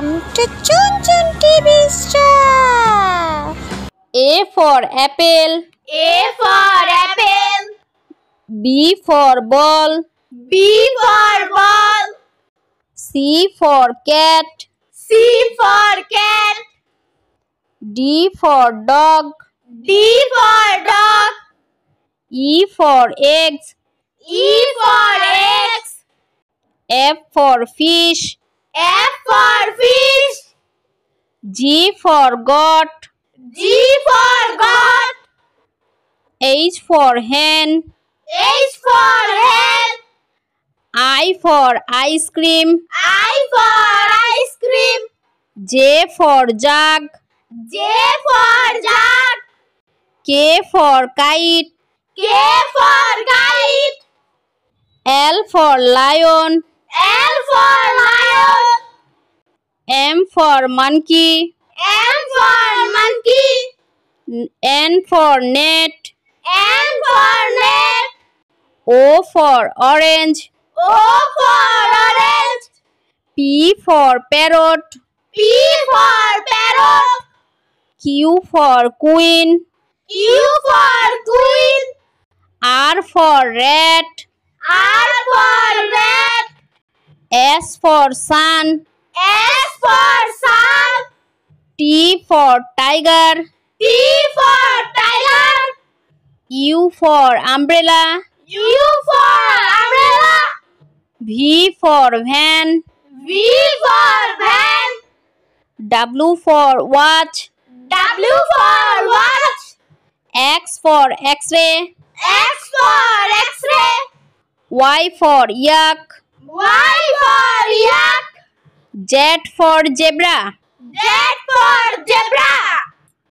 Welcome to Chun Chun TV Stuff. A for apple. A for apple. B for ball. B for ball. C for cat. C for cat. D for dog. D for dog. E for eggs. E for eggs. F for fish. F for fish. G for goat. G for goat. H for hen. H for hen. I for ice cream. I for ice cream. J for jug. J for jug. K for kite. K for kite. L for lion. L for lion. M for monkey. M for monkey. N for net. N for net. O for orange. O for orange. P for parrot. P for parrot. Q for queen. Q for queen. R for rat. R for rat. S for sun. S for sun. T for tiger. T for tiger. U for umbrella. U for umbrella. V for van. V for van. W for watch. W for watch. X for x-ray. X for x-ray. Y for yak. Y for yak. Z for zebra. Z for